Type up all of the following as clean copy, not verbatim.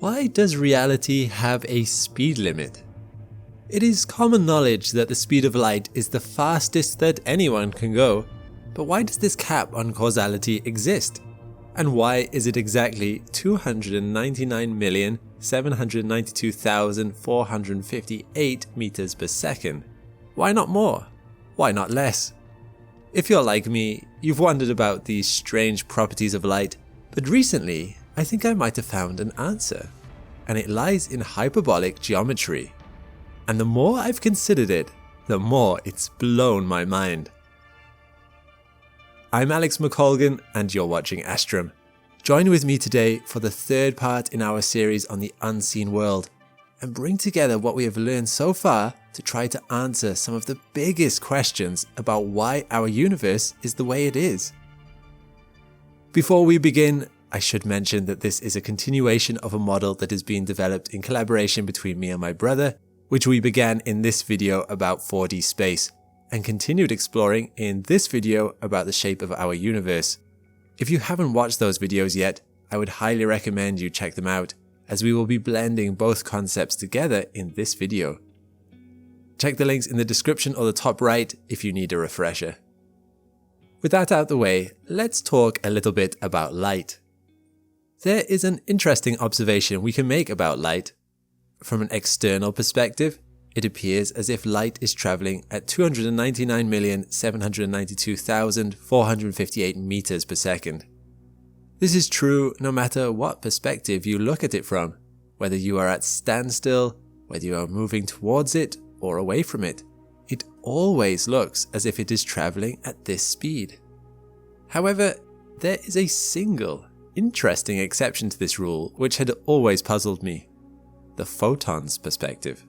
Why does reality have a speed limit? It is common knowledge that the speed of light is the fastest that anyone can go, but why does this cap on causality exist? And why is it exactly 299,792,458 meters per second? Why not more? Why not less? If you're like me, you've wondered about these strange properties of light, but recently I think I might have found an answer, and it lies in hyperbolic geometry. And the more I've considered it, the more it's blown my mind. I'm McColgan and you're watching Astrum. Join with me today for the third part in our series on the unseen world, and bring together what we have learned so far to try to answer some of the biggest questions about why our universe is the way it is. Before we begin, I should mention that this is a continuation of a model that is being developed in collaboration between me and my brother, which we began in this video about 4D space, and continued exploring in this video about the shape of our universe. If you haven't watched those videos yet, I would highly recommend you check them out, as we will be blending both concepts together in this video. Check the links in the description or the top right if you need a refresher. With that out the way, let's talk a little bit about light. There is an interesting observation we can make about light. From an external perspective, it appears as if light is traveling at 299,792,458 meters per second. This is true no matter what perspective you look at it from, whether you are at standstill, whether you are moving towards it or away from it. It always looks as if it is traveling at this speed. However, there is a single interesting exception to this rule which had always puzzled me: the photon's perspective.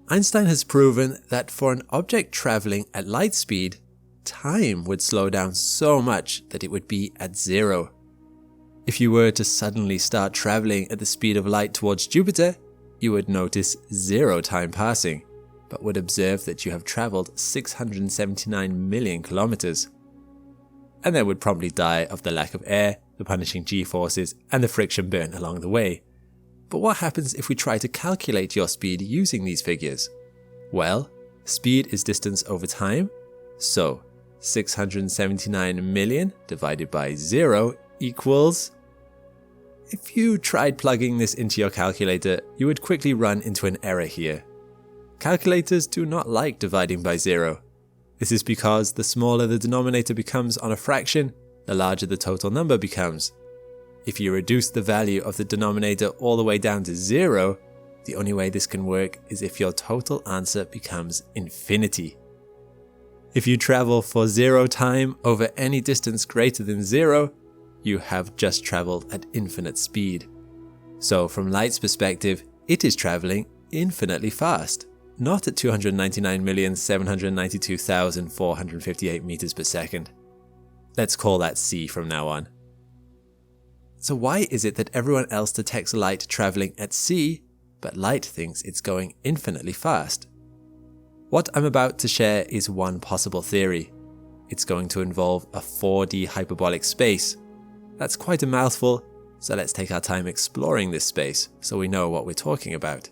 Einstein has proven that for an object traveling at light speed, time would slow down so much that it would be at zero. If you were to suddenly start traveling at the speed of light towards Jupiter, you would notice zero time passing, but would observe that you have traveled 679 million kilometers. And then would promptly die of the lack of air, the punishing g-forces, and the friction burn along the way. But what happens if we try to calculate your speed using these figures? Well, speed is distance over time, so 679 million divided by 0 equals... If you tried plugging this into your calculator, you would quickly run into an error here. Calculators do not like dividing by 0. This is because the smaller the denominator becomes on a fraction, the larger the total number becomes. If you reduce the value of the denominator all the way down to 0, the only way this can work is if your total answer becomes infinity. If you travel for 0 time over any distance greater than 0, you have just traveled at infinite speed. So from light's perspective, it is traveling infinitely fast, not at 299,792,458 meters per second. Let's call that c from now on. So why is it that everyone else detects light traveling at c, but light thinks it's going infinitely fast? What I'm about to share is one possible theory. It's going to involve a 4D hyperbolic space. That's quite a mouthful, so let's take our time exploring this space so we know what we're talking about.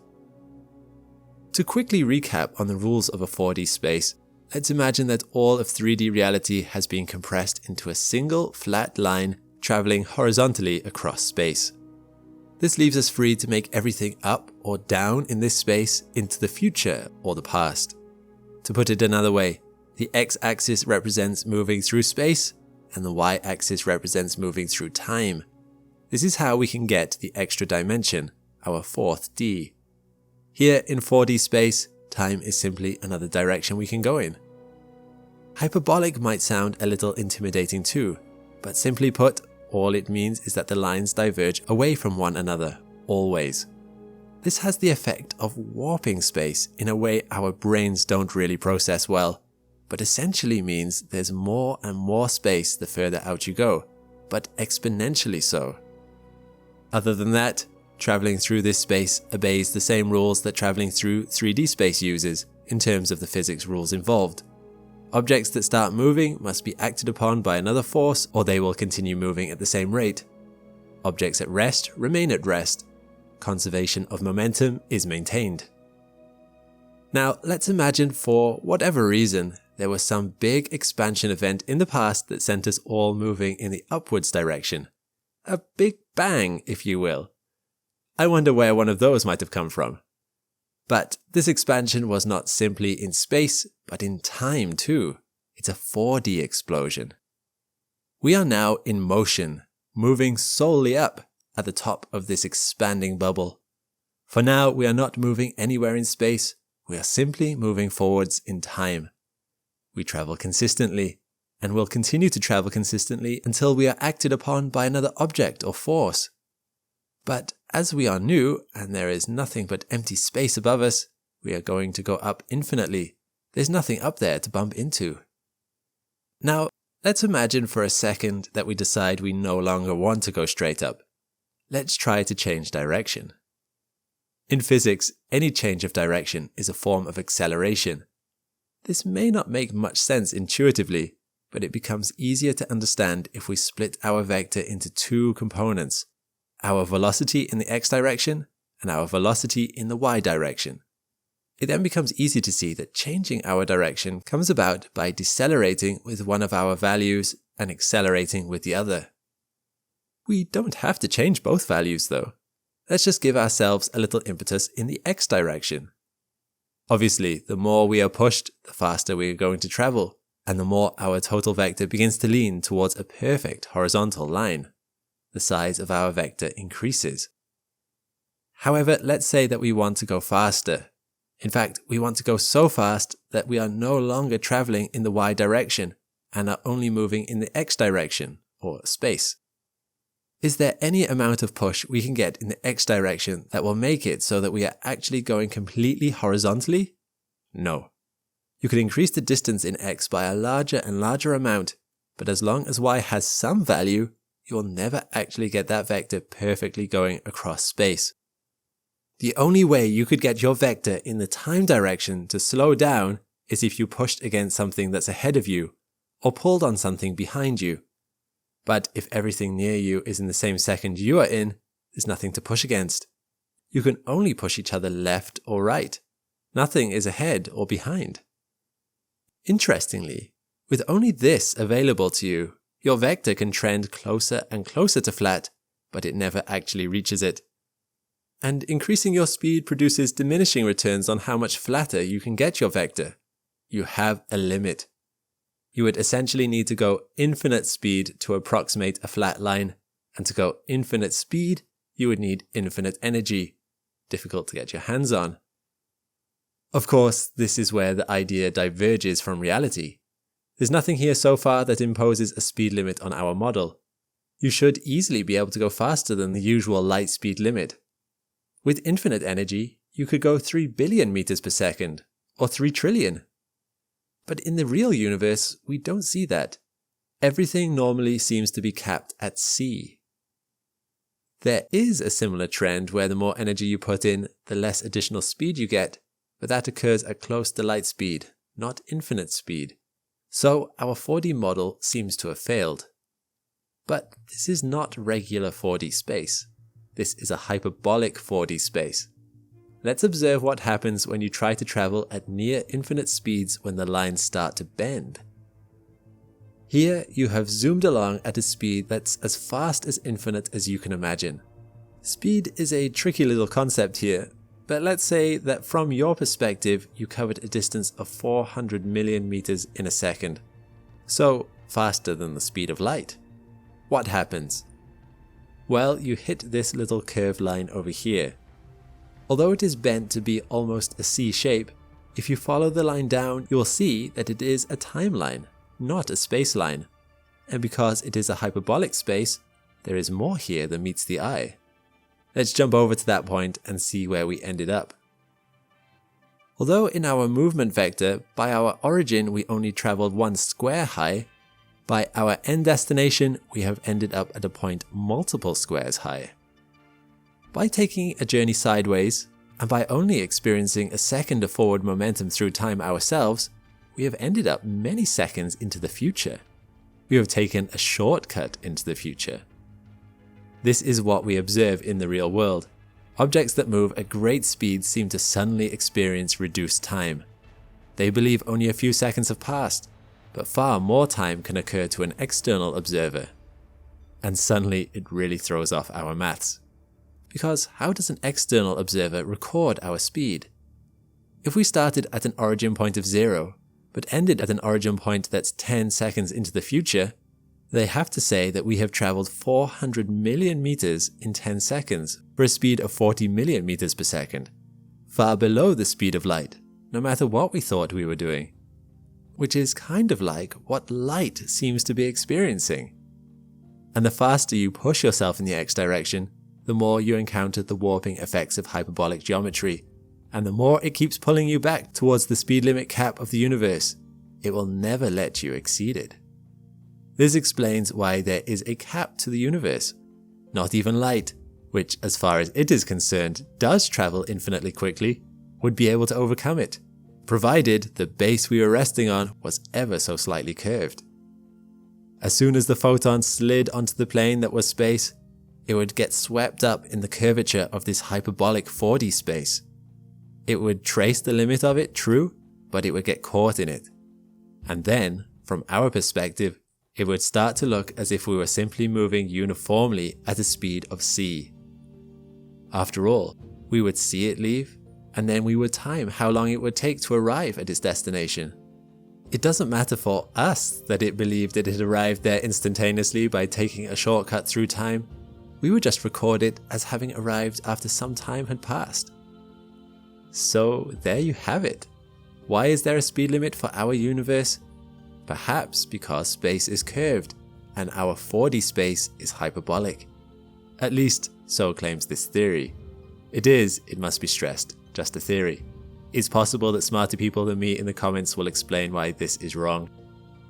To quickly recap on the rules of a 4D space, let's imagine that all of 3D reality has been compressed into a single flat line traveling horizontally across space. This leaves us free to make everything up or down in this space into the future or the past. To put it another way, the x-axis represents moving through space and the y-axis represents moving through time. This is how we can get the extra dimension, our fourth D. Here in 4D space, time is simply another direction we can go in. Hyperbolic might sound a little intimidating too, but simply put, all it means is that the lines diverge away from one another, always. This has the effect of warping space in a way our brains don't really process well, but essentially means there's more and more space the further out you go, but exponentially so. Other than that, traveling through this space obeys the same rules that traveling through 3D space uses in terms of the physics rules involved. Objects that start moving must be acted upon by another force or they will continue moving at the same rate. Objects at rest remain at rest. conservation of momentum is maintained. Now, let's imagine for whatever reason, there was some big expansion event in the past that sent us all moving in the upwards direction. A big bang, if you will. I wonder where one of those might have come from. But this expansion was not simply in space, but in time too. It's a 4D explosion. We are now in motion, moving solely up at the top of this expanding bubble. For now, we are not moving anywhere in space. We are simply moving forwards in time. We travel consistently, and will continue to travel consistently until we are acted upon by another object or force. But as we are new, and there is nothing but empty space above us, we are going to go up infinitely. There's nothing up there to bump into. Now, let's imagine for a second that we decide we no longer want to go straight up. Let's try to change direction. In physics, any change of direction is a form of acceleration. This may not make much sense intuitively, but it becomes easier to understand if we split our vector into two components, our velocity in the x direction and our velocity in the y direction. It then becomes easy to see that changing our direction comes about by decelerating with one of our values and accelerating with the other. We don't have to change both values though. Let's just give ourselves a little impetus in the x direction. Obviously, the more we are pushed, the faster we are going to travel, and the more our total vector begins to lean towards a perfect horizontal line. The size of our vector increases. However, let's say that we want to go faster. In fact, we want to go so fast that we are no longer traveling in the y direction and are only moving in the x direction, or space. Is there any amount of push we can get in the x direction that will make it so that we are actually going completely horizontally? No. You could increase the distance in x by a larger and larger amount, but as long as y has some value, you will never actually get that vector perfectly going across space. The only way you could get your vector in the time direction to slow down is if you pushed against something that's ahead of you, or pulled on something behind you. But if everything near you is in the same second you are in, there's nothing to push against. You can only push each other left or right. Nothing is ahead or behind. Interestingly, with only this available to you, your vector can trend closer and closer to flat, but it never actually reaches it. And increasing your speed produces diminishing returns on how much flatter you can get your vector. You have a limit. You would essentially need to go infinite speed to approximate a flat line, and to go infinite speed, you would need infinite energy. Difficult to get your hands on. Of course, this is where the idea diverges from reality. There's nothing here so far that imposes a speed limit on our model. You should easily be able to go faster than the usual light speed limit. With infinite energy, you could go 3 billion meters per second, or 3 trillion. But in the real universe, we don't see that. Everything normally seems to be capped at c. There is a similar trend where the more energy you put in, the less additional speed you get, but that occurs at close to light speed, not infinite speed. So our 4D model seems to have failed. But this is not regular 4D space. This is a hyperbolic 4D space. Let's observe what happens when you try to travel at near infinite speeds when the lines start to bend. Here you have zoomed along at a speed that's as fast as infinite as you can imagine. Speed is a tricky little concept here, but let's say that from your perspective you covered a distance of 400 million meters in a second. So faster than the speed of light. What happens? Well, you hit this little curved line over here. Although it is bent to be almost a C shape, if you follow the line down, you will see that it is a timeline, not a space line. And because it is a hyperbolic space, there is more here than meets the eye. Let's jump over to that point and see where we ended up. Although in our movement vector, by our origin we only traveled 1 square high, by our end destination we have ended up at a point multiple squares high. By taking a journey sideways, and by only experiencing a second of forward momentum through time ourselves, we have ended up many seconds into the future. We have taken a shortcut into the future. This is what we observe in the real world. Objects that move at great speed seem to suddenly experience reduced time. They believe only a few seconds have passed, but far more time can occur to an external observer. And suddenly it really throws off our maths. Because how does an external observer record our speed? If we started at an origin point of 0, but ended at an origin point that's 10 seconds into the future, they have to say that we have travelled 400 million meters in 10 seconds for a speed of 40 million meters per second, far below the speed of light, no matter what we thought we were doing. Which is kind of like what light seems to be experiencing. And the faster you push yourself in the x direction, the more you encounter the warping effects of hyperbolic geometry, and the more it keeps pulling you back towards the speed limit cap of the universe. It will never let you exceed it. This explains why there is a cap to the universe. Not even light, which as far as it is concerned does travel infinitely quickly, would be able to overcome it, provided the base we were resting on was ever so slightly curved. As soon as the photon slid onto the plane that was space, it would get swept up in the curvature of this hyperbolic 4D space. It would trace the limit of it, true, but it would get caught in it. And then, from our perspective, it would start to look as if we were simply moving uniformly at a speed of c. After all, we would see it leave, and then we would time how long it would take to arrive at its destination. It doesn't matter for us that it believed it had arrived there instantaneously by taking a shortcut through time. We would just record it as having arrived after some time had passed. So there you have it. Why is there a speed limit for our universe? Perhaps because space is curved and our 4D space is hyperbolic. At least, so claims this theory. It is, it must be stressed, just a theory. It's possible that smarter people than me in the comments will explain why this is wrong.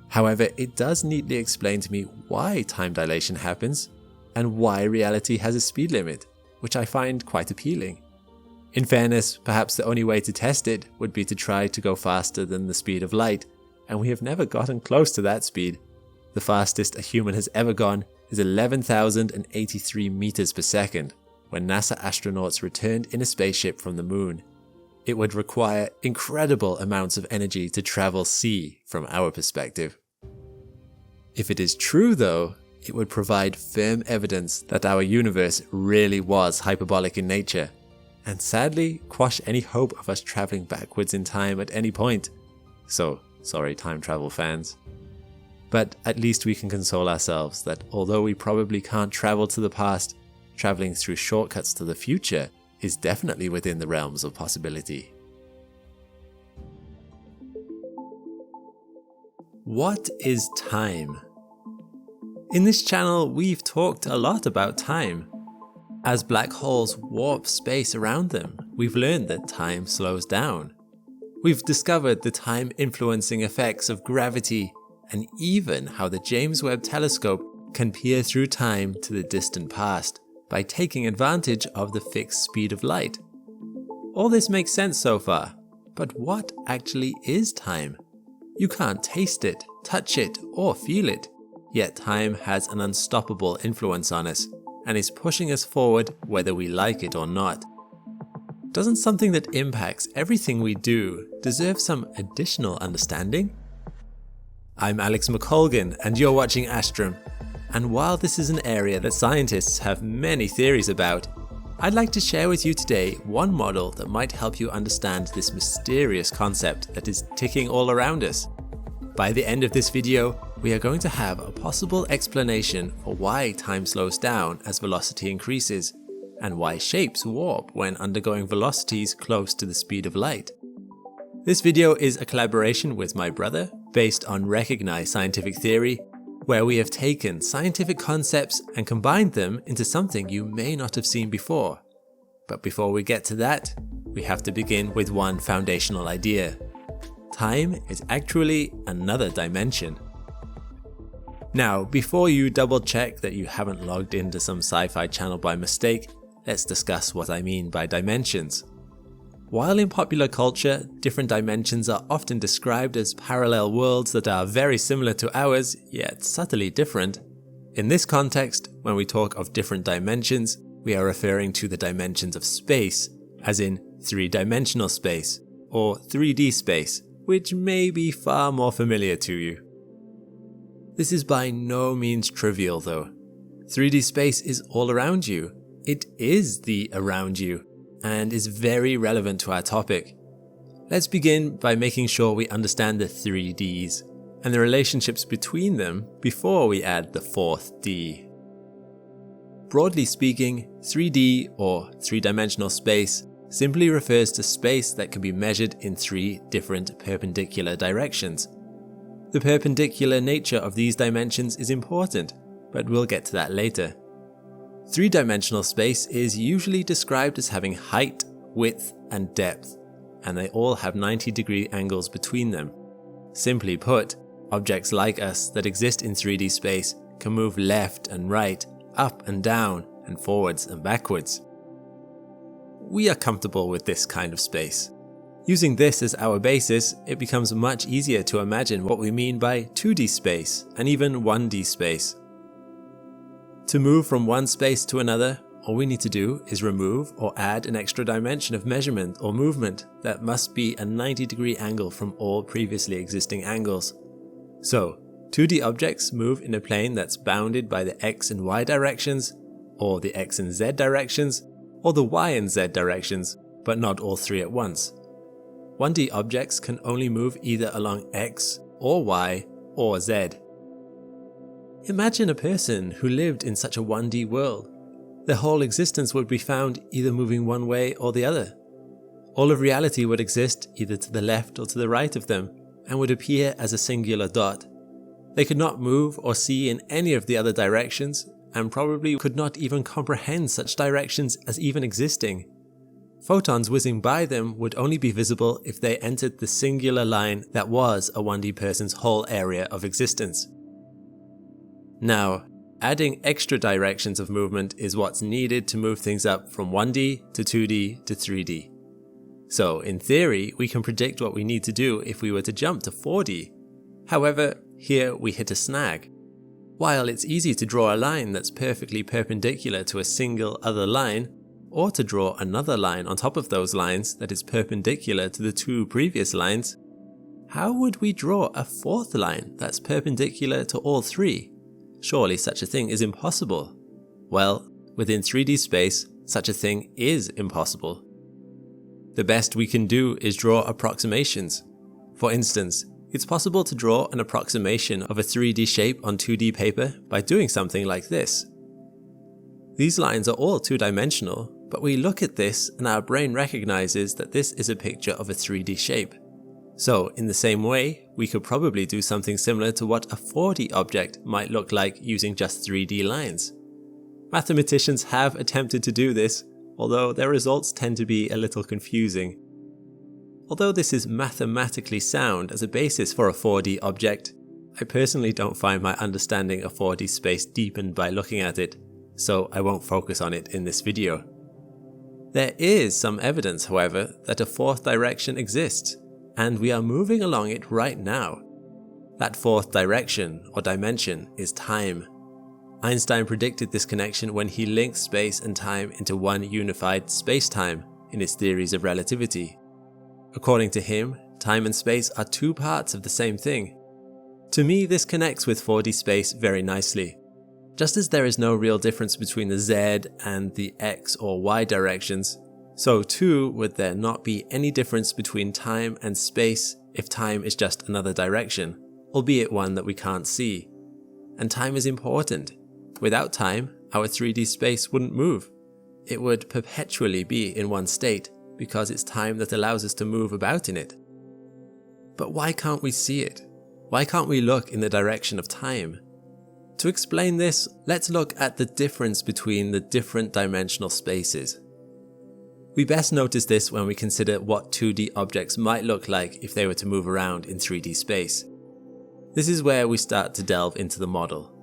However, it does neatly explain to me why time dilation happens and why reality has a speed limit, which I find quite appealing. In fairness, perhaps the only way to test it would be to try to go faster than the speed of light, and we have never gotten close to that speed. The fastest a human has ever gone is 11,083 meters per second, when NASA astronauts returned in a spaceship from the moon. It would require incredible amounts of energy to travel c from our perspective. If it is true though, it would provide firm evidence that our universe really was hyperbolic in nature, and sadly quash any hope of us traveling backwards in time at any point. So, sorry time travel fans. But at least we can console ourselves that although we probably can't travel to the past, traveling through shortcuts to the future is definitely within the realms of possibility. What is time? In this channel, we've talked a lot about time. As black holes warp space around them, we've learned that time slows down. We've discovered the time-influencing effects of gravity and even how the James Webb Telescope can peer through time to the distant past by taking advantage of the fixed speed of light. All this makes sense so far, but what actually is time? You can't taste it, touch it, or feel it, yet time has an unstoppable influence on us and is pushing us forward whether we like it or not. Doesn't something that impacts everything we do deserve some additional understanding? I'm Alex McColgan and you're watching Astrum, and while this is an area that scientists have many theories about, I'd like to share with you today one model that might help you understand this mysterious concept that is ticking all around us. By the end of this video, we are going to have a possible explanation for why time slows down as velocity increases, and why shapes warp when undergoing velocities close to the speed of light. This video is a collaboration with my brother, based on recognized scientific theory, where we have taken scientific concepts and combined them into something you may not have seen before. But before we get to that, we have to begin with one foundational idea. Time is actually another dimension. Now, before you double check that you haven't logged into some sci-fi channel by mistake, let's discuss what I mean by dimensions. While in popular culture, different dimensions are often described as parallel worlds that are very similar to ours, yet subtly different, in this context, when we talk of different dimensions, we are referring to the dimensions of space, as in three-dimensional space, or 3D space, which may be far more familiar to you. This is by no means trivial though. 3D space is all around you. It is the around you, and is very relevant to our topic. Let's begin by making sure we understand the 3Ds, and the relationships between them before we add the fourth D. Broadly speaking, 3D or three-dimensional space simply refers to space that can be measured in three different perpendicular directions. The perpendicular nature of these dimensions is important, but we'll get to that later. Three-dimensional space is usually described as having height, width, and depth, and they all have 90-degree angles between them. Simply put, objects like us that exist in 3D space can move left and right, up and down, and forwards and backwards. We are comfortable with this kind of space. Using this as our basis, it becomes much easier to imagine what we mean by 2D space and even 1D space. To move from one space to another, all we need to do is remove or add an extra dimension of measurement or movement that must be a 90-degree angle from all previously existing angles. So, 2D objects move in a plane that's bounded by the X and Y directions, or the X and Z directions, or the Y and Z directions, but not all three at once. 1D objects can only move either along X or Y or Z. Imagine a person who lived in such a 1D world. Their whole existence would be found either moving one way or the other. All of reality would exist either to the left or to the right of them, and would appear as a singular dot. They could not move or see in any of the other directions, and probably could not even comprehend such directions as even existing. Photons whizzing by them would only be visible if they entered the singular line that was a 1D person's whole area of existence. Now, adding extra directions of movement is what's needed to move things up from 1D to 2D to 3D. So, in theory, we can predict what we need to do if we were to jump to 4D. However, here we hit a snag. While it's easy to draw a line that's perfectly perpendicular to a single other line, or to draw another line on top of those lines that is perpendicular to the two previous lines, how would we draw a fourth line that's perpendicular to all three? Surely such a thing is impossible. Well, within 3D space, such a thing is impossible. The best we can do is draw approximations. For instance, it's possible to draw an approximation of a 3D shape on 2D paper by doing something like this. These lines are all two-dimensional, but we look at this and our brain recognizes that this is a picture of a 3D shape. So, in the same way, we could probably do something similar to what a 4D object might look like using just 3D lines. Mathematicians have attempted to do this, although their results tend to be a little confusing. Although this is mathematically sound as a basis for a 4D object, I personally don't find my understanding of 4D space deepened by looking at it, so I won't focus on it in this video. There is some evidence, however, that a fourth direction exists, and we are moving along it right now. That fourth direction, or dimension, is time. Einstein predicted this connection when he linked space and time into one unified space-time in his theories of relativity. According to him, time and space are two parts of the same thing. To me, this connects with 4D space very nicely. Just as there is no real difference between the Z and the X or Y directions, so too would there not be any difference between time and space if time is just another direction, albeit one that we can't see. And time is important. Without time, our 3D space wouldn't move. It would perpetually be in one state, because it's time that allows us to move about in it. But why can't we see it? Why can't we look in the direction of time? To explain this, let's look at the difference between the different dimensional spaces. We best notice this when we consider what 2D objects might look like if they were to move around in 3D space. This is where we start to delve into the model.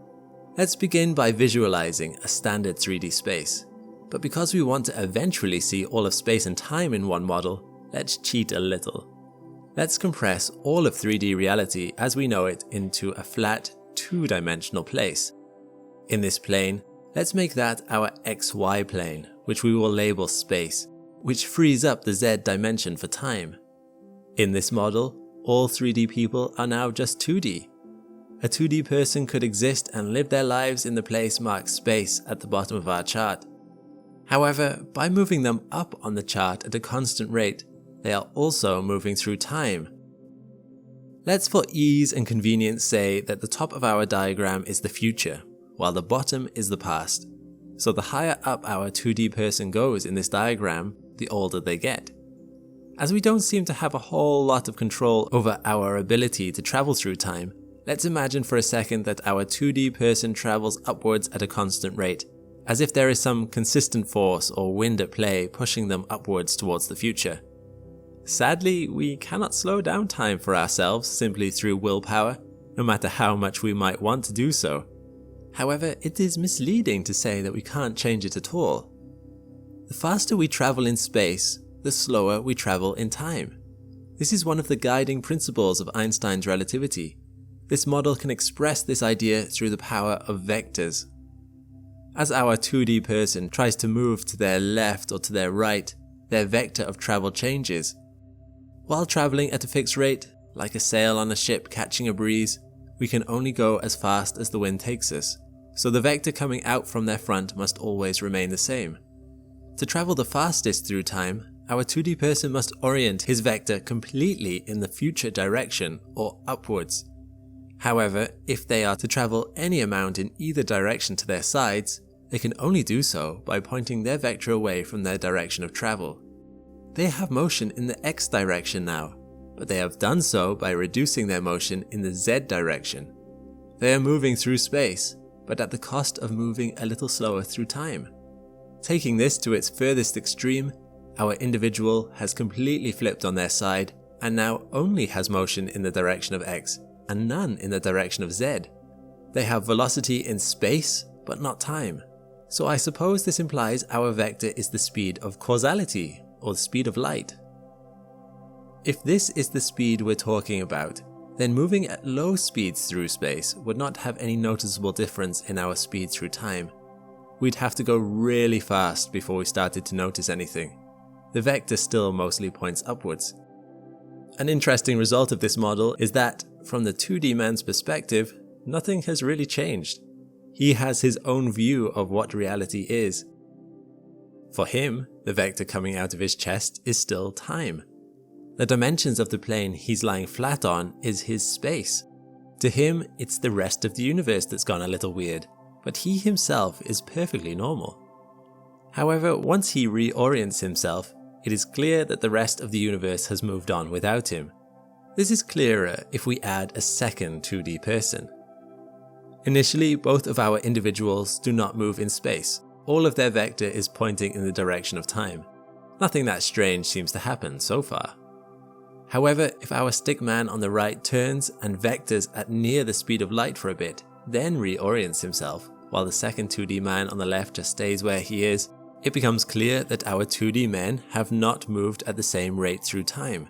Let's begin by visualizing a standard 3D space. But because we want to eventually see all of space and time in one model, let's cheat a little. Let's compress all of 3D reality as we know it into a flat, two-dimensional place. In this plane, Let's make that our XY plane, which we will label space, which frees up the Z dimension for time. In this model, all 3D people are now just 2D. A 2D person could exist and live their lives in the place marked space at the bottom of our chart. However, by moving them up on the chart at a constant rate, they are also moving through time. Let's for ease and convenience say that the top of our diagram is the future, while the bottom is the past. So the higher up our 2D person goes in this diagram, the older they get. As we don't seem to have a whole lot of control over our ability to travel through time, let's imagine for a second that our 2D person travels upwards at a constant rate, as if there is some consistent force or wind at play pushing them upwards towards the future. Sadly, we cannot slow down time for ourselves simply through willpower, no matter how much we might want to do so. However, it is misleading to say that we can't change it at all. The faster we travel in space, the slower we travel in time. This is one of the guiding principles of Einstein's relativity. This model can express this idea through the power of vectors. As our 2D person tries to move to their left or to their right, their vector of travel changes. While traveling at a fixed rate, like a sail on a ship catching a breeze, we can only go as fast as the wind takes us, so the vector coming out from their front must always remain the same. To travel the fastest through time, our 2D person must orient his vector completely in the future direction or upwards. However, if they are to travel any amount in either direction to their sides, they can only do so by pointing their vector away from their direction of travel. They have motion in the X direction now, but they have done so by reducing their motion in the Z direction. They are moving through space, but at the cost of moving a little slower through time. Taking this to its furthest extreme, our individual has completely flipped on their side and now only has motion in the direction of X and none in the direction of Z. They have velocity in space, but not time. So I suppose this implies our vector is the speed of causality, or the speed of light. If this is the speed we're talking about, then moving at low speeds through space would not have any noticeable difference in our speed through time. We'd have to go really fast before we started to notice anything. The vector still mostly points upwards. An interesting result of this model is that, from the 2D man's perspective, nothing has really changed. He has his own view of what reality is. For him, the vector coming out of his chest is still time. The dimensions of the plane he's lying flat on is his space. To him, it's the rest of the universe that's gone a little weird, but he himself is perfectly normal. However, once he reorients himself, it is clear that the rest of the universe has moved on without him. This is clearer if we add a second 2D person. Initially, both of our individuals do not move in space. All of their vector is pointing in the direction of time. Nothing that strange seems to happen so far. However, if our stick man on the right turns and vectors at near the speed of light for a bit, then reorients himself, while the second 2D man on the left just stays where he is, it becomes clear that our 2D men have not moved at the same rate through time.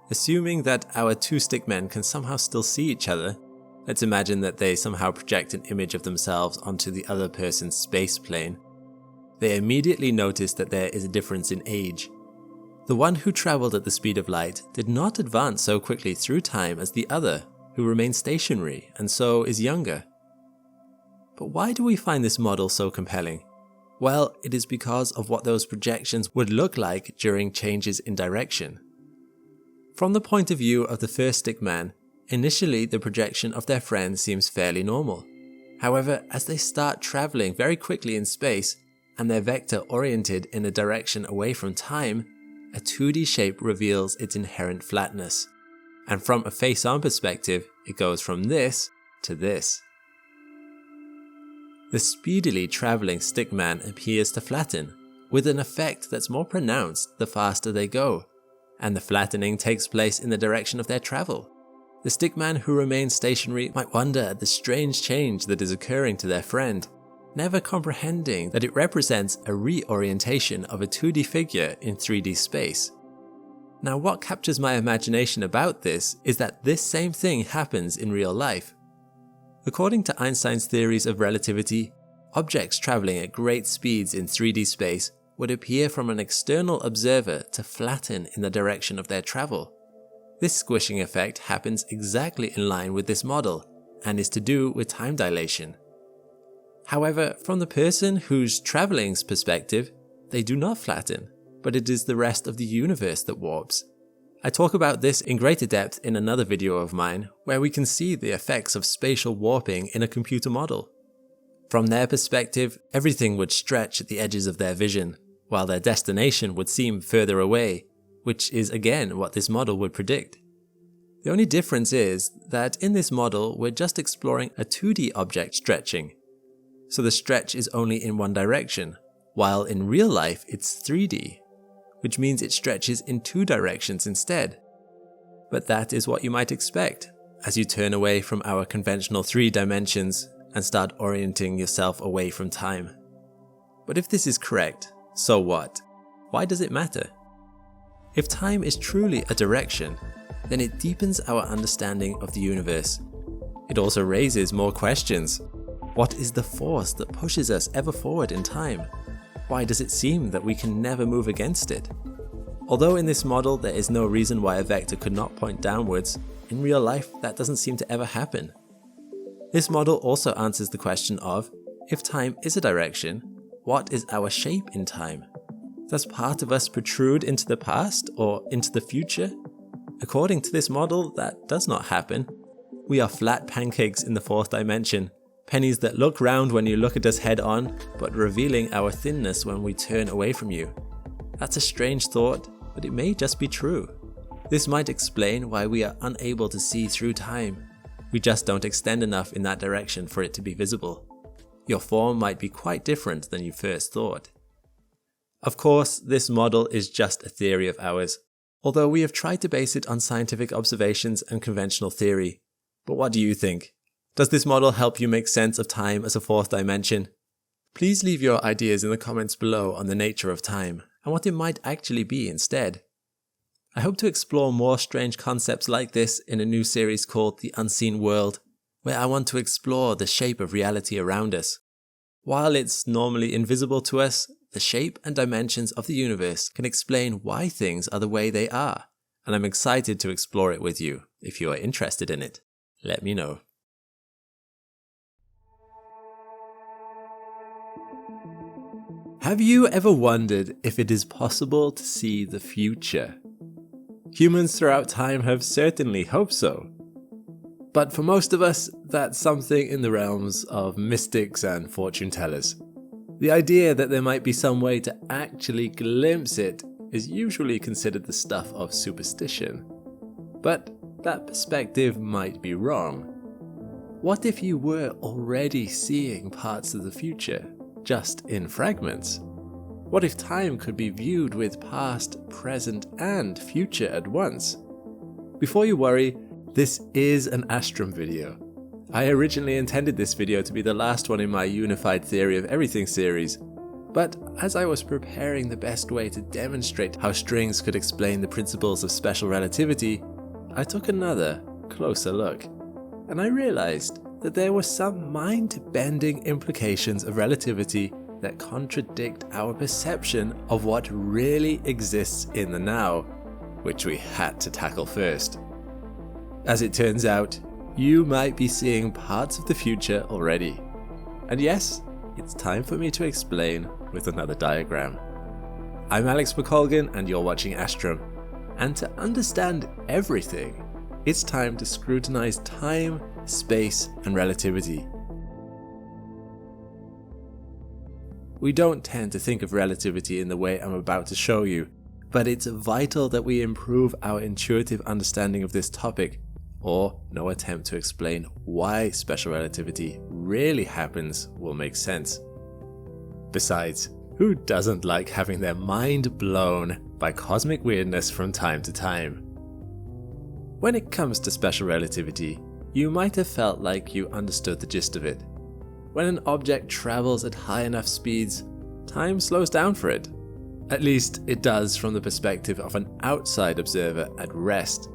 Assuming that our two stick men can somehow still see each other, let's imagine that they somehow project an image of themselves onto the other person's space plane. They immediately notice that there is a difference in age. The one who travelled at the speed of light did not advance so quickly through time as the other, who remained stationary and so is younger. But why do we find this model so compelling? Well, it is because of what those projections would look like during changes in direction. From the point of view of the first stick man, initially the projection of their friend seems fairly normal. However, as they start travelling very quickly in space, and their vector oriented in a direction away from time, a 2D shape reveals its inherent flatness. And from a face-on perspective, it goes from this to this. The speedily travelling stickman appears to flatten, with an effect that's more pronounced the faster they go, and the flattening takes place in the direction of their travel. The stickman who remains stationary might wonder at the strange change that is occurring to their friend, never comprehending that it represents a reorientation of a 2D figure in 3D space. Now, what captures my imagination about this is that this same thing happens in real life. According to Einstein's theories of relativity, Objects traveling at great speeds in 3D space would appear from an external observer to flatten in the direction of their travel. This squishing effect happens exactly in line with this model and is to do with time dilation. However, from the person who's traveling's perspective, they do not flatten, but it is the rest of the universe that warps. I talk about this in greater depth in another video of mine, where we can see the effects of spatial warping in a computer model. From their perspective, everything would stretch at the edges of their vision, while their destination would seem further away, which is again what this model would predict. The only difference is that in this model we're just exploring a 2D object stretching, so the stretch is only in one direction, while in real life it's 3D, which means it stretches in 2 directions instead. But that is what you might expect as you turn away from our conventional 3 dimensions and start orienting yourself away from time. But if this is correct, so what? Why does it matter? If time is truly a direction, then it deepens our understanding of the universe. It also raises more questions. What is the force that pushes us ever forward in time? Why does it seem that we can never move against it? Although in this model there is no reason why a vector could not point downwards, in real life that doesn't seem to ever happen. This model also answers the question of, if time is a direction, what is our shape in time? Does part of us protrude into the past or into the future? According to this model, that does not happen. We are flat pancakes in the 4th dimension, pennies that look round when you look at us head on, but revealing our thinness when we turn away from you. That's a strange thought, but it may just be true. This might explain why we are unable to see through time. We just don't extend enough in that direction for it to be visible. Your form might be quite different than you first thought. Of course, this model is just a theory of ours, although we have tried to base it on scientific observations and conventional theory. But what do you think? Does this model help you make sense of time as a 4th dimension? Please leave your ideas in the comments below on the nature of time and what it might actually be instead. I hope to explore more strange concepts like this in a new series called The Unseen World, where I want to explore the shape of reality around us. While it's normally invisible to us, the shape and dimensions of the universe can explain why things are the way they are, and I'm excited to explore it with you. If you are interested in it, let me know. Have you ever wondered if it is possible to see the future? Humans throughout time have certainly hoped so. But for most of us, that's something in the realms of mystics and fortune tellers. The idea that there might be some way to actually glimpse it is usually considered the stuff of superstition. But that perspective might be wrong. What if you were already seeing parts of the future, just in fragments? What if time could be viewed with past, present, and future at once? Before you worry, this is an Astrum video. I originally intended this video to be the last one in my Unified Theory of Everything series, but as I was preparing the best way to demonstrate how strings could explain the principles of special relativity, I took another, closer look, and I realized that there were some mind-bending implications of relativity that contradict our perception of what really exists in the now, which we had to tackle first. As it turns out, you might be seeing parts of the future already. And yes, it's time for me to explain with another diagram. I'm McColgan and you're watching Astrum. And to understand everything, it's time to scrutinize time, space, and relativity. We don't tend to think of relativity in the way I'm about to show you, but it's vital that we improve our intuitive understanding of this topic, or no attempt to explain why special relativity really happens will make sense. Besides, who doesn't like having their mind blown by cosmic weirdness from time to time? When it comes to special relativity, you might have felt like you understood the gist of it. When an object travels at high enough speeds, time slows down for it. At least it does from the perspective of an outside observer at rest.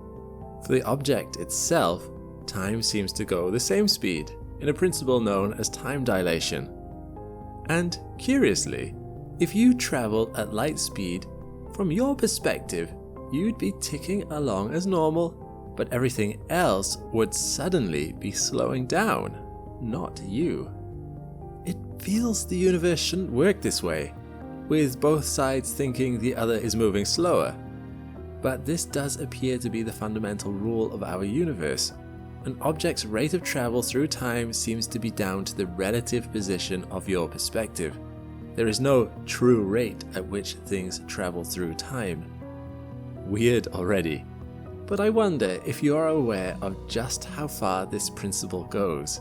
For the object itself, time seems to go the same speed, in a principle known as time dilation. And curiously, if you travel at light speed, from your perspective, you'd be ticking along as normal, but everything else would suddenly be slowing down, not you. It feels the universe shouldn't work this way, with both sides thinking the other is moving slower. But this does appear to be the fundamental rule of our universe. An object's rate of travel through time seems to be down to the relative position of your perspective. There is no true rate at which things travel through time. Weird already, but I wonder if you are aware of just how far this principle goes.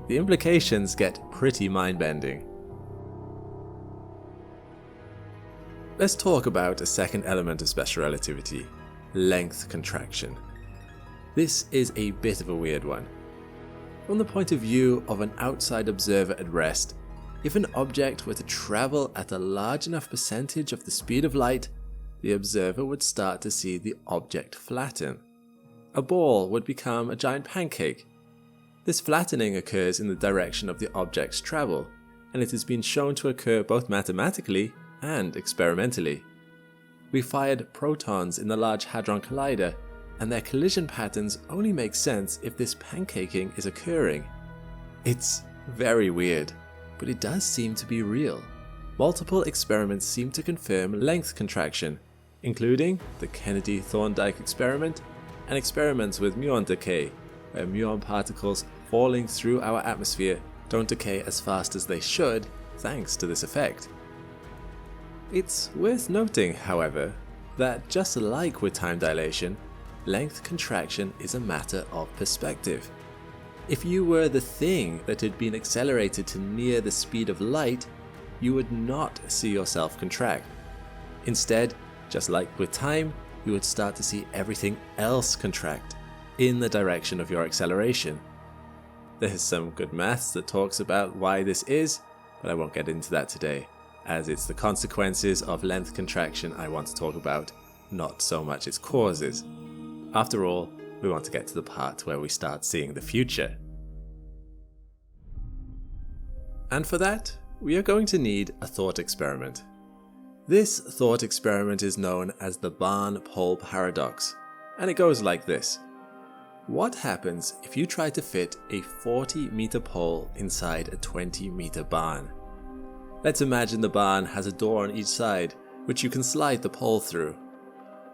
The implications get pretty mind-bending. Let's talk about a second element of special relativity, length contraction. This is a bit of a weird one. From the point of view of an outside observer at rest, if an object were to travel at a large enough percentage of the speed of light, the observer would start to see the object flatten. A ball would become a giant pancake. This flattening occurs in the direction of the object's travel, and it has been shown to occur both mathematically and experimentally. We fired protons in the Large Hadron Collider, and their collision patterns only make sense if this pancaking is occurring. It's very weird, but it does seem to be real. Multiple experiments seem to confirm length contraction, including the Kennedy-Thorndike experiment and experiments with muon decay, where muon particles falling through our atmosphere don't decay as fast as they should thanks to this effect. It's worth noting, however, that just like with time dilation, length contraction is a matter of perspective. If you were the thing that had been accelerated to near the speed of light, you would not see yourself contract. Instead, just like with time, you would start to see everything else contract in the direction of your acceleration. There's some good maths that talks about why this is, but I won't get into that today, as it's the consequences of length contraction I want to talk about, not so much its causes. After all, we want to get to the part where we start seeing the future. And for that, we are going to need a thought experiment. This thought experiment is known as the barn-pole paradox, and it goes like this. What happens if you try to fit a 40-meter pole inside a 20-meter barn? Let's imagine the barn has a door on each side, which you can slide the pole through.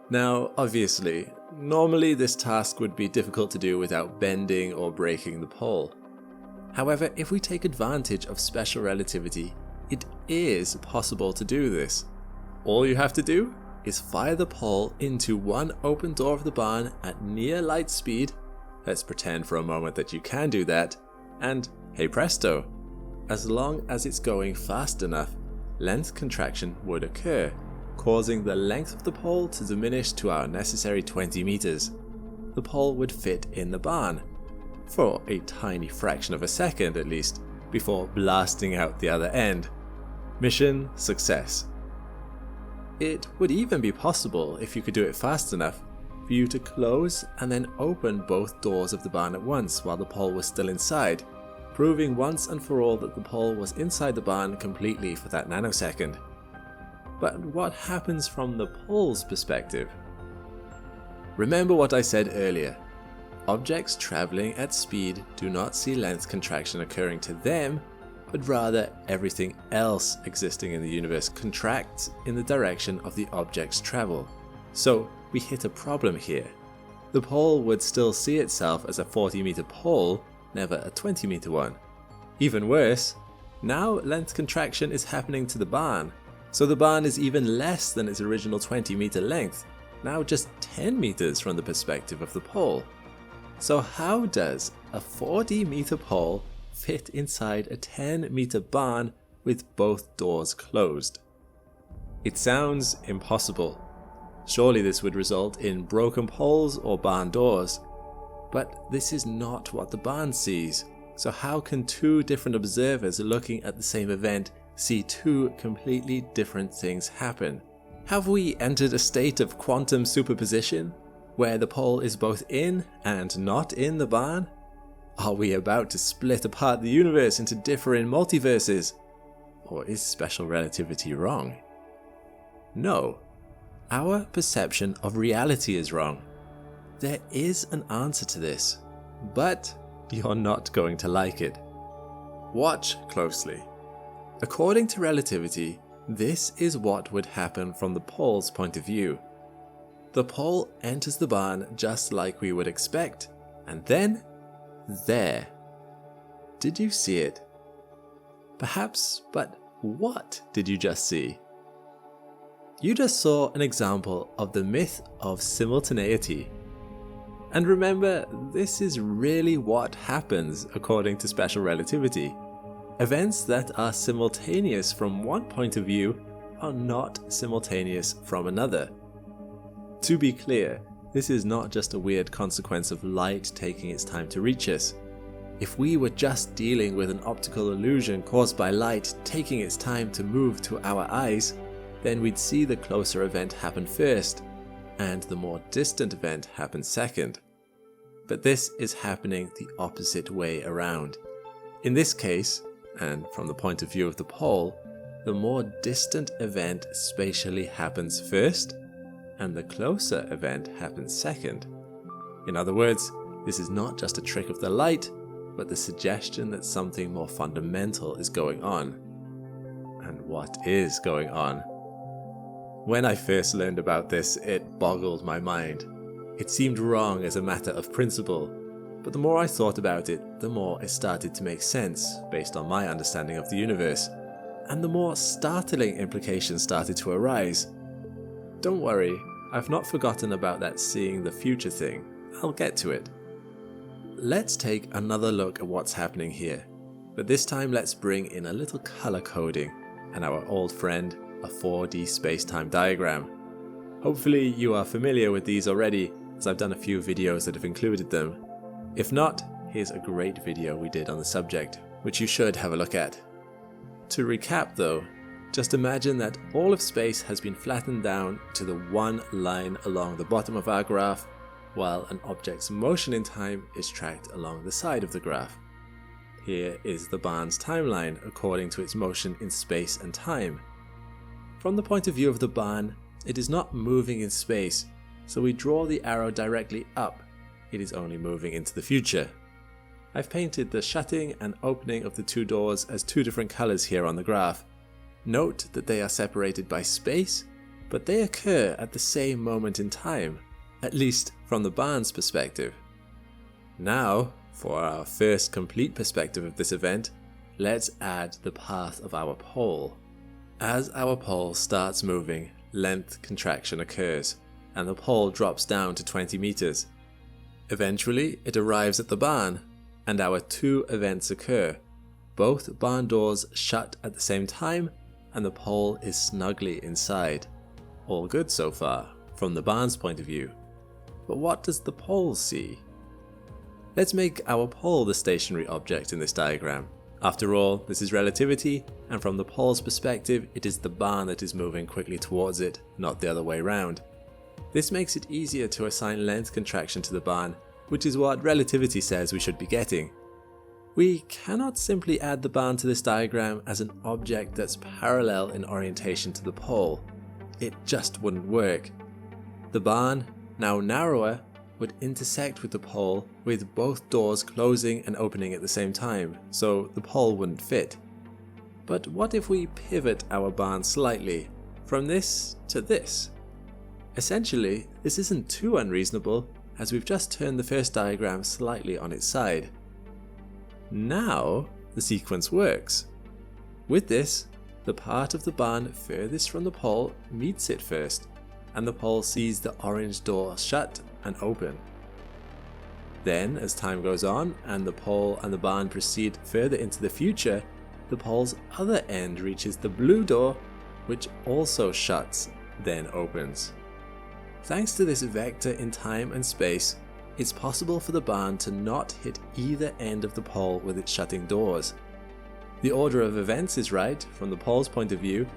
Now, obviously, normally this task would be difficult to do without bending or breaking the pole. However, if we take advantage of special relativity, it is possible to do this. All you have to do is fire the pole into one open door of the barn at near light speed. Let's pretend for a moment that you can do that, and hey presto! As long as it's going fast enough, length contraction would occur, causing the length of the pole to diminish to our necessary 20 meters. The pole would fit in the barn, for a tiny fraction of a second at least, before blasting out the other end. Mission success. It would even be possible, if you could do it fast enough, for you to close and then open both doors of the barn at once while the pole was still inside, proving once and for all that the pole was inside the barn completely for that nanosecond. But what happens from the pole's perspective? Remember what I said earlier. Objects traveling at speed do not see length contraction occurring to them, but rather everything else existing in the universe contracts in the direction of the object's travel. So we hit a problem here. The pole would still see itself as a 40-meter pole, never a 20-meter one. Even worse, now length contraction is happening to the barn, so the barn is even less than its original 20-meter length, now just 10 meters from the perspective of the pole. So how does a 40-meter pole fit inside a 10-meter barn with both doors closed? It sounds impossible. Surely this would result in broken poles or barn doors. But this is not what the barn sees. So how can two different observers looking at the same event see two completely different things happen? Have we entered a state of quantum superposition, where the pole is both in and not in the barn? Are we about to split apart the universe into different multiverses? Or is special relativity wrong? No. Our perception of reality is wrong. There is an answer to this, but you're not going to like it. Watch closely. According to relativity, this is what would happen from the pole's point of view. The pole enters the barn just like we would expect, and then, there. Did you see it? Perhaps, but what did you just see? You just saw an example of the myth of simultaneity. And remember, this is really what happens according to special relativity. Events that are simultaneous from one point of view are not simultaneous from another. To be clear, this is not just a weird consequence of light taking its time to reach us. If we were just dealing with an optical illusion caused by light taking its time to move to our eyes, then we'd see the closer event happen first, and the more distant event happen second. But this is happening the opposite way around. In this case, and from the point of view of the pole, the more distant event spatially happens first, and the closer event happens second. In other words, this is not just a trick of the light, but the suggestion that something more fundamental is going on. And what is going on? When I first learned about this, it boggled my mind. It seemed wrong as a matter of principle, but the more I thought about it, the more it started to make sense based on my understanding of the universe, and the more startling implications started to arise. Don't worry, I've not forgotten about that seeing the future thing. I'll get to it. Let's take another look at what's happening here, but this time let's bring in a little color coding and our old friend, a 4D space-time diagram. Hopefully you are familiar with these already, as I've done a few videos that have included them. If not, here's a great video we did on the subject, which you should have a look at. To recap though, just imagine that all of space has been flattened down to the one line along the bottom of our graph, while an object's motion in time is tracked along the side of the graph. Here is the barn's timeline according to its motion in space and time. From the point of view of the barn, it is not moving in space, so we draw the arrow directly up. It is only moving into the future. I've painted the shutting and opening of the two doors as two different colors here on the graph. Note that they are separated by space, but they occur at the same moment in time, at least from the barn's perspective. Now, for our first complete perspective of this event, let's add the path of our pole. As our pole starts moving, length contraction occurs, and the pole drops down to 20 meters. Eventually, it arrives at the barn, and our two events occur. Both barn doors shut at the same time, and the pole is snugly inside. All good so far, from the barn's point of view. But what does the pole see? Let's make our pole the stationary object in this diagram. After all, this is relativity, and from the pole's perspective, it is the barn that is moving quickly towards it, not the other way around. This makes it easier to assign length contraction to the barn, which is what relativity says we should be getting. We cannot simply add the barn to this diagram as an object that's parallel in orientation to the pole. It just wouldn't work. The barn, now narrower, would intersect with the pole, with both doors closing and opening at the same time, so the pole wouldn't fit. But what if we pivot our barn slightly, from this to this? Essentially, this isn't too unreasonable, as we've just turned the first diagram slightly on its side. Now, the sequence works. With this, the part of the barn furthest from the pole meets it first, and the pole sees the orange door shut and open. Then, as time goes on and the pole and the barn proceed further into the future, the pole's other end reaches the blue door, which also shuts, then opens. Thanks to this vector in time and space, it's possible for the barn to not hit either end of the pole with its shutting doors. The order of events is right from the pole's point of view.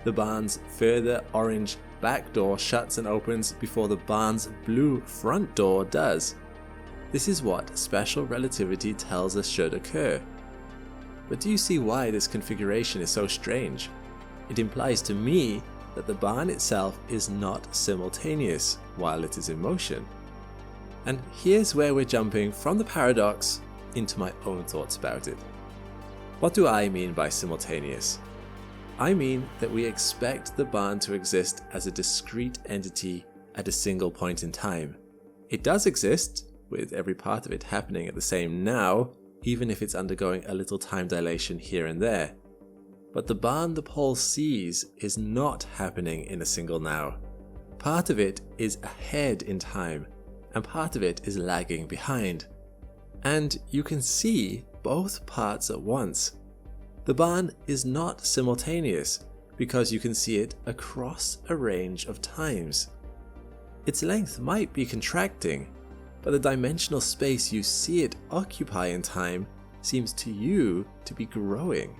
The barn's further orange back door shuts and opens before the barn's blue front door does. This is what special relativity tells us should occur. But do you see why this configuration is so strange? It implies to me that the barn itself is not simultaneous while it is in motion. And here's where we're jumping from the paradox into my own thoughts about it. What do I mean by simultaneous? I mean that we expect the barn to exist as a discrete entity at a single point in time. It does exist, with every part of it happening at the same now, even if it's undergoing a little time dilation here and there. But the barn the pole sees is not happening in a single now. Part of it is ahead in time, and part of it is lagging behind. And you can see both parts at once. The barn is not simultaneous because you can see it across a range of times. Its length might be contracting, but the dimensional space you see it occupy in time seems to you to be growing.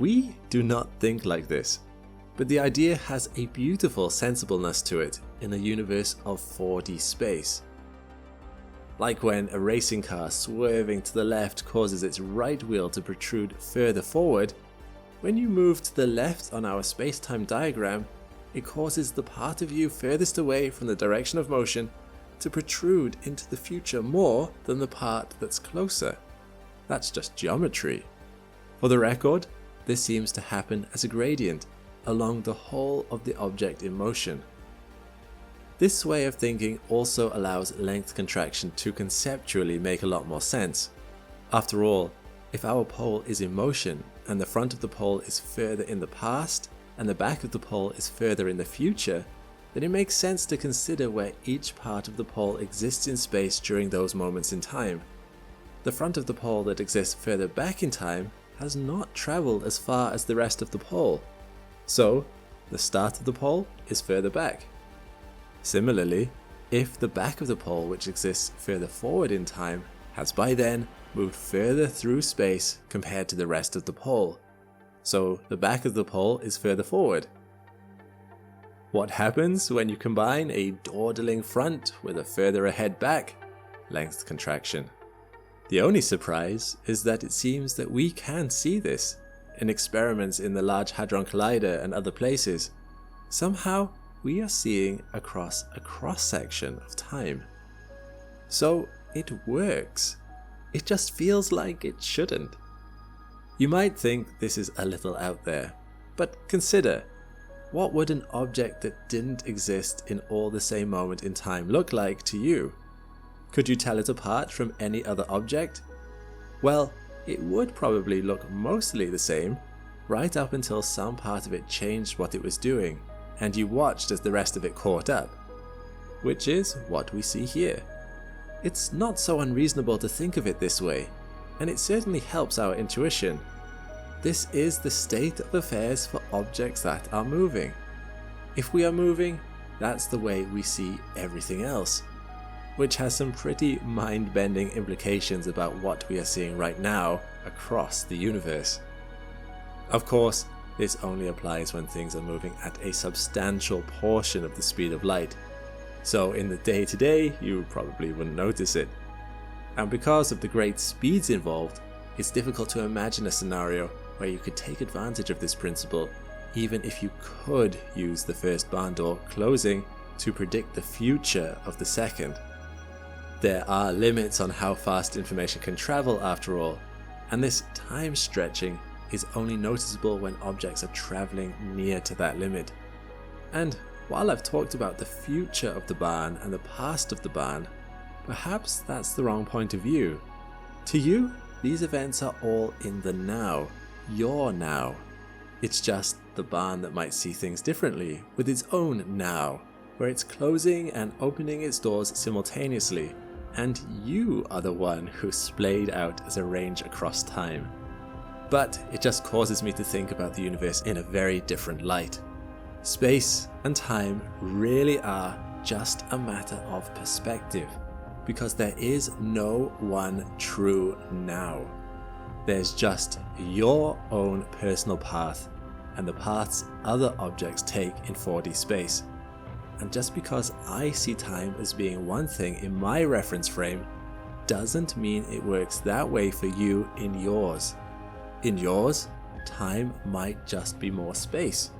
We do not think like this, but the idea has a beautiful sensibleness to it in a universe of 4D space. Like when a racing car swerving to the left causes its right wheel to protrude further forward, when you move to the left on our space-time diagram, it causes the part of you furthest away from the direction of motion to protrude into the future more than the part that's closer. That's just geometry. For the record, this seems to happen as a gradient along the whole of the object in motion. This way of thinking also allows length contraction to conceptually make a lot more sense. After all, if our pole is in motion and the front of the pole is further in the past and the back of the pole is further in the future, then it makes sense to consider where each part of the pole exists in space during those moments in time. The front of the pole that exists further back in time has not traveled as far as the rest of the pole, so the start of the pole is further back. Similarly, if the back of the pole, which exists further forward in time, has by then moved further through space compared to the rest of the pole, so the back of the pole is further forward. What happens when you combine a dawdling front with a further ahead back? Length contraction. The only surprise is that it seems that we can see this in experiments in the Large Hadron Collider and other places. Somehow, we are seeing across a cross-section of time. So it works. It just feels like it shouldn't. You might think this is a little out there, but consider, what would an object that didn't exist in all the same moment in time look like to you? Could you tell it apart from any other object? Well, it would probably look mostly the same, right up until some part of it changed what it was doing, and you watched as the rest of it caught up. Which is what we see here. It's not so unreasonable to think of it this way, and it certainly helps our intuition. This is the state of affairs for objects that are moving. If we are moving, that's the way we see everything else, which has some pretty mind-bending implications about what we are seeing right now across the universe. Of course, this only applies when things are moving at a substantial portion of the speed of light, so in the day-to-day you probably wouldn't notice it. And because of the great speeds involved, it's difficult to imagine a scenario where you could take advantage of this principle, even if you could use the first barn door closing to predict the future of the second. There are limits on how fast information can travel after all, and this time stretching is only noticeable when objects are traveling near to that limit. And while I've talked about the future of the barn and the past of the barn, perhaps that's the wrong point of view. To you, these events are all in the now, your now. It's just the barn that might see things differently, with its own now, where it's closing and opening its doors simultaneously, and you are the one who's splayed out as a range across time. But it just causes me to think about the universe in a very different light. Space and time really are just a matter of perspective, because there is no one true now. There's just your own personal path and the paths other objects take in 4D space. And just because I see time as being one thing in my reference frame doesn't mean it works that way for you in yours. In yours, time might just be more space.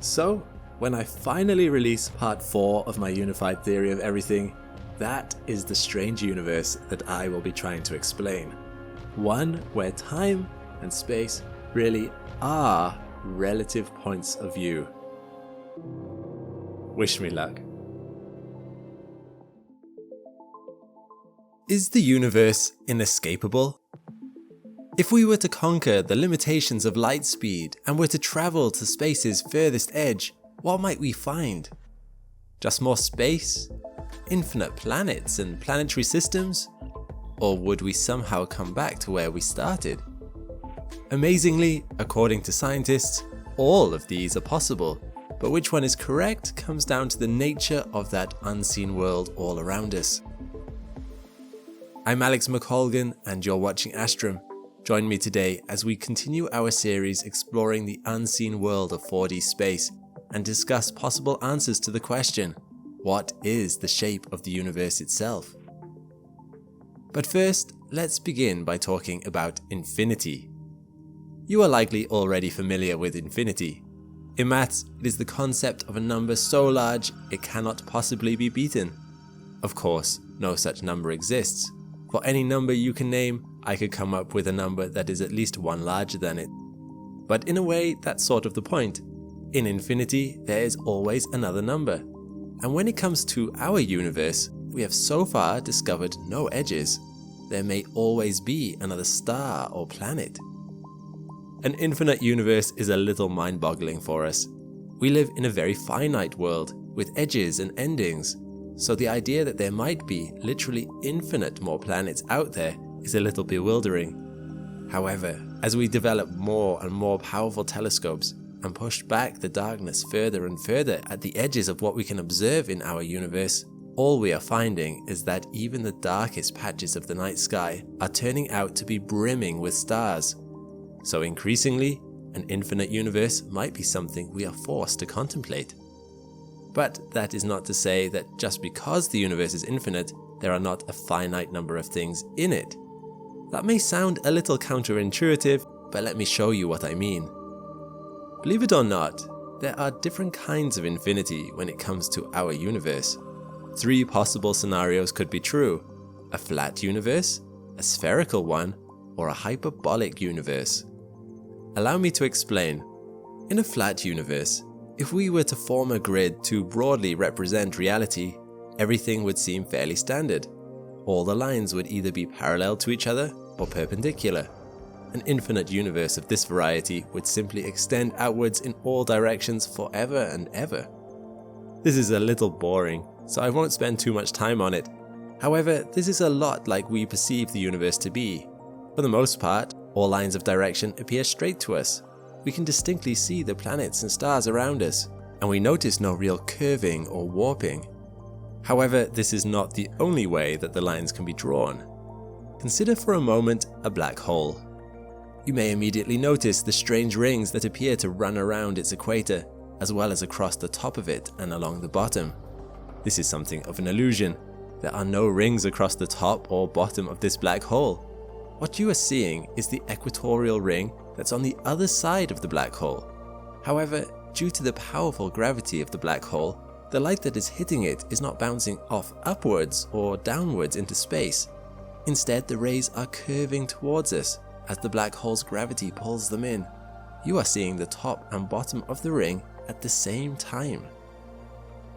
So, when I finally release part 4 of my unified theory of everything, that is the strange universe that I will be trying to explain. One where time and space really are relative points of view. Wish me luck. Is the universe inescapable? If we were to conquer the limitations of light speed and were to travel to space's furthest edge, what might we find? Just more space? Infinite planets and planetary systems? Or would we somehow come back to where we started? Amazingly, according to scientists, all of these are possible, but which one is correct comes down to the nature of that unseen world all around us. I'm Alex McColgan and you're watching Astrum. Join me today as we continue our series exploring the unseen world of 4D space and discuss possible answers to the question, what is the shape of the universe itself? But first, let's begin by talking about infinity. You are likely already familiar with infinity. In maths, it is the concept of a number so large it cannot possibly be beaten. Of course, no such number exists. For any number you can name, I could come up with a number that is at least one larger than it. But in a way, that's sort of the point. In infinity, there is always another number. And when it comes to our universe, we have so far discovered no edges. There may always be another star or planet. An infinite universe is a little mind-boggling for us. We live in a very finite world with edges and endings. So the idea that there might be literally infinite more planets out there is a little bewildering. However, as we develop more and more powerful telescopes and push back the darkness further and further at the edges of what we can observe in our universe, all we are finding is that even the darkest patches of the night sky are turning out to be brimming with stars. So increasingly, an infinite universe might be something we are forced to contemplate. But that is not to say that just because the universe is infinite, there are not a finite number of things in it. That may sound a little counterintuitive, but let me show you what I mean. Believe it or not, there are different kinds of infinity when it comes to our universe. 3 possible scenarios could be true: a flat universe, a spherical one, or a hyperbolic universe. Allow me to explain. In a flat universe, if we were to form a grid to broadly represent reality, everything would seem fairly standard. All the lines would either be parallel to each other or perpendicular. An infinite universe of this variety would simply extend outwards in all directions forever and ever. This is a little boring, so I won't spend too much time on it. However, this is a lot like we perceive the universe to be. For the most part, all lines of direction appear straight to us. We can distinctly see the planets and stars around us, and we notice no real curving or warping. However, this is not the only way that the lines can be drawn. Consider for a moment a black hole. You may immediately notice the strange rings that appear to run around its equator, as well as across the top of it and along the bottom. This is something of an illusion. There are no rings across the top or bottom of this black hole. What you are seeing is the equatorial ring that's on the other side of the black hole. However, due to the powerful gravity of the black hole, the light that is hitting it is not bouncing off upwards or downwards into space. Instead, the rays are curving towards us as the black hole's gravity pulls them in. You are seeing the top and bottom of the ring at the same time.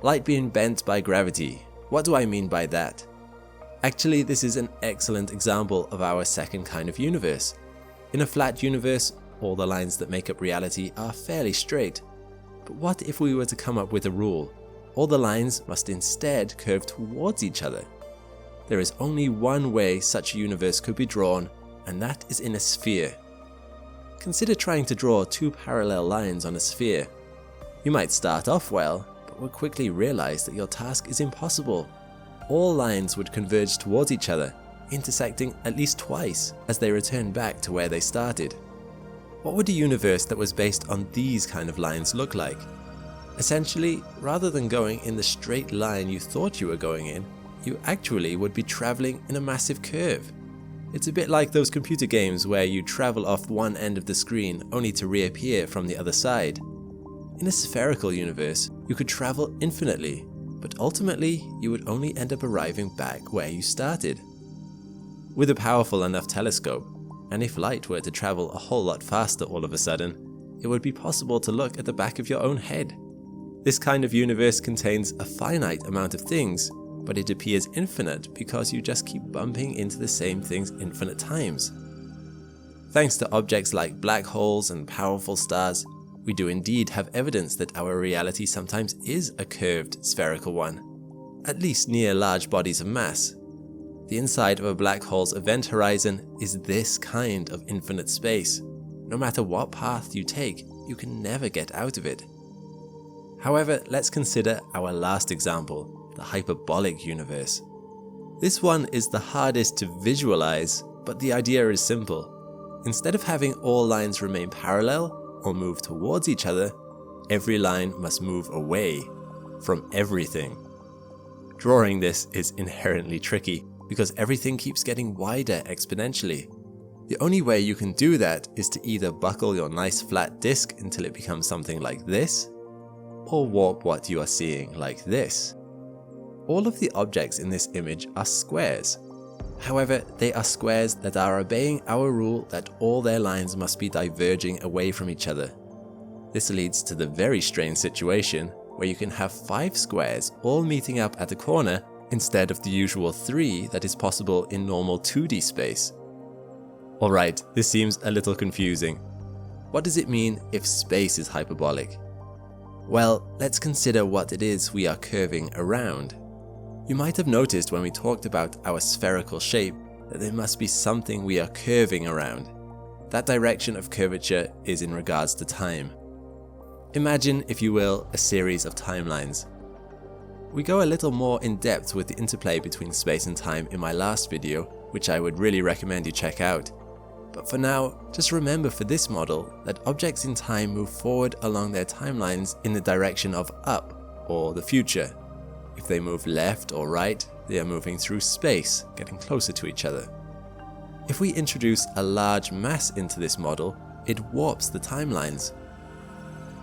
Light being bent by gravity. What do I mean by that? Actually, this is an excellent example of our second kind of universe. In a flat universe, all the lines that make up reality are fairly straight. But what if we were to come up with a rule? All the lines must instead curve towards each other. There is only one way such a universe could be drawn, and that is in a sphere. Consider trying to draw 2 parallel lines on a sphere. You might start off well, but will quickly realize that your task is impossible. All lines would converge towards each other, intersecting at least twice as they return back to where they started. What would a universe that was based on these kind of lines look like? Essentially, rather than going in the straight line you thought you were going in, you actually would be traveling in a massive curve. It's a bit like those computer games where you travel off one end of the screen only to reappear from the other side. In a spherical universe, you could travel infinitely, but ultimately you would only end up arriving back where you started. With a powerful enough telescope, and if light were to travel a whole lot faster all of a sudden, it would be possible to look at the back of your own head. This kind of universe contains a finite amount of things, but it appears infinite because you just keep bumping into the same things infinite times. Thanks to objects like black holes and powerful stars, we do indeed have evidence that our reality sometimes is a curved spherical one, at least near large bodies of mass. The inside of a black hole's event horizon is this kind of infinite space. No matter what path you take, you can never get out of it. However, let's consider our last example, the hyperbolic universe. This one is the hardest to visualize, but the idea is simple. Instead of having all lines remain parallel or move towards each other, every line must move away from everything. Drawing this is inherently tricky because everything keeps getting wider exponentially. The only way you can do that is to either buckle your nice flat disc until it becomes something like this, or warp what you are seeing like this. All of the objects in this image are squares. However, they are squares that are obeying our rule that all their lines must be diverging away from each other. This leads to the very strange situation where you can have 5 squares all meeting up at the corner instead of the usual 3 that is possible in normal 2D space. Alright, this seems a little confusing. What does it mean if space is hyperbolic? Well, let's consider what it is we are curving around. You might have noticed when we talked about our spherical shape that there must be something we are curving around. That direction of curvature is in regards to time. Imagine, if you will, a series of timelines. We go a little more in depth with the interplay between space and time in my last video, which I would really recommend you check out. But for now, just remember for this model that objects in time move forward along their timelines in the direction of up, or the future. If they move left or right, they are moving through space, getting closer to each other. If we introduce a large mass into this model, it warps the timelines.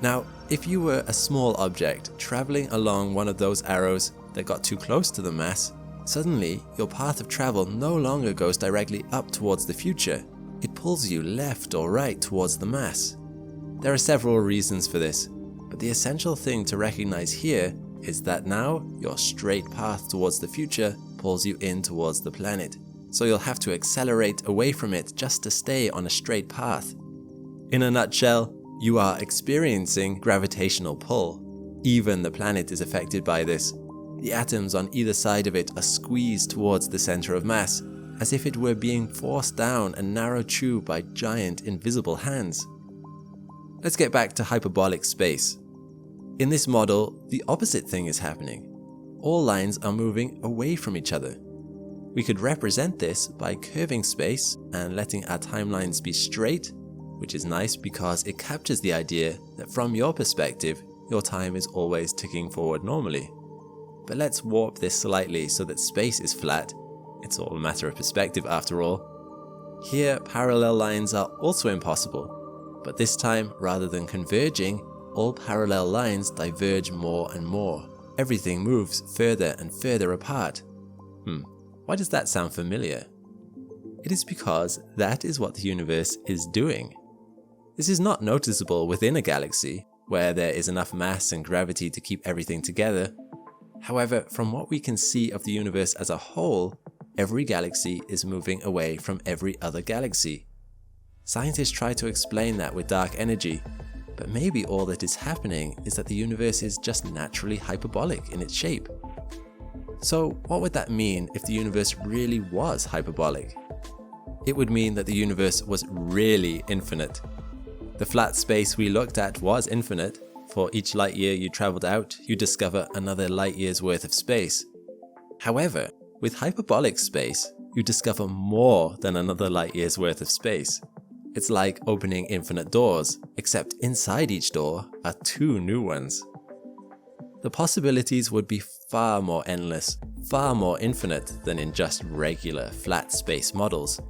Now, if you were a small object traveling along one of those arrows that got too close to the mass, suddenly your path of travel no longer goes directly up towards the future. It pulls you left or right towards the mass. There are several reasons for this, but the essential thing to recognize here is that now your straight path towards the future pulls you in towards the planet, so you'll have to accelerate away from it just to stay on a straight path. In a nutshell, you are experiencing gravitational pull. Even the planet is affected by this. The atoms on either side of it are squeezed towards the center of mass, as if it were being forced down a narrow tube by giant invisible hands. Let's get back to hyperbolic space. In this model, the opposite thing is happening. All lines are moving away from each other. We could represent this by curving space and letting our timelines be straight, which is nice because it captures the idea that from your perspective, your time is always ticking forward normally. But let's warp this slightly so that space is flat. It's all a matter of perspective after all. Here, parallel lines are also impossible, but this time, rather than converging, all parallel lines diverge more and more. Everything moves further and further apart. Why does that sound familiar? It is because that is what the universe is doing. This is not noticeable within a galaxy, where there is enough mass and gravity to keep everything together. However, from what we can see of the universe as a whole, every galaxy is moving away from every other galaxy. Scientists try to explain that with dark energy, but maybe all that is happening is that the universe is just naturally hyperbolic in its shape. So what would that mean if the universe really was hyperbolic? It would mean that the universe was really infinite. The flat space we looked at was infinite. For each light year you traveled out, you discover another light year's worth of space. However, with hyperbolic space, you discover more than another light year's worth of space. It's like opening infinite doors, except inside each door are 2 new ones. The possibilities would be far more endless, far more infinite than in just regular flat space models.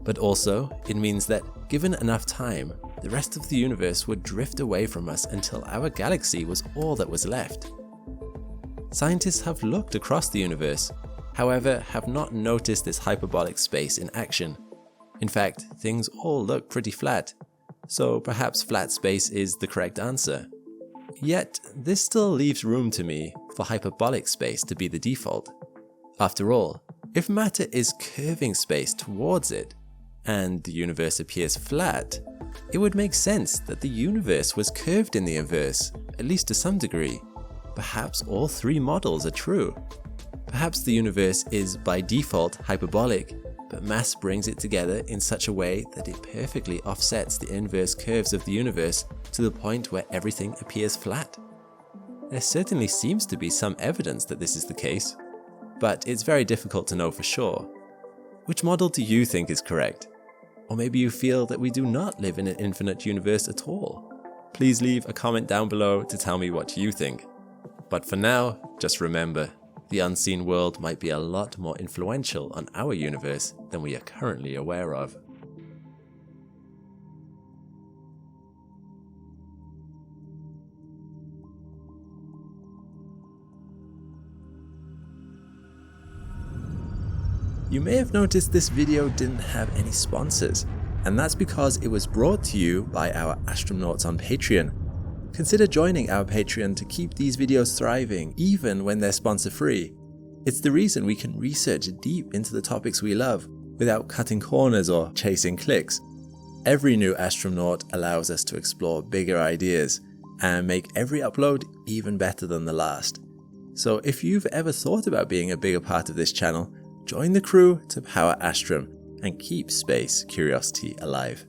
But also, it means that, given enough time, the rest of the universe would drift away from us until our galaxy was all that was left. Scientists have looked across the universe, however, have not noticed this hyperbolic space in action. In fact, things all look pretty flat, so perhaps flat space is the correct answer. Yet, this still leaves room to me for hyperbolic space to be the default. After all, if matter is curving space towards it, and the universe appears flat, it would make sense that the universe was curved in the inverse, at least to some degree. Perhaps all three models are true. Perhaps the universe is by default hyperbolic, but mass brings it together in such a way that it perfectly offsets the inverse curves of the universe to the point where everything appears flat. There certainly seems to be some evidence that this is the case, but it's very difficult to know for sure. Which model do you think is correct? Or maybe you feel that we do not live in an infinite universe at all? Please leave a comment down below to tell me what you think. But for now, just remember, the unseen world might be a lot more influential on our universe than we are currently aware of. You may have noticed this video didn't have any sponsors, and that's because it was brought to you by our astronauts on Patreon. Consider joining our Patreon to keep these videos thriving, even when they're sponsor-free. It's the reason we can research deep into the topics we love, without cutting corners or chasing clicks. Every new astronaut allows us to explore bigger ideas, and make every upload even better than the last. So if you've ever thought about being a bigger part of this channel, join the crew to power Astrum and keep space curiosity alive.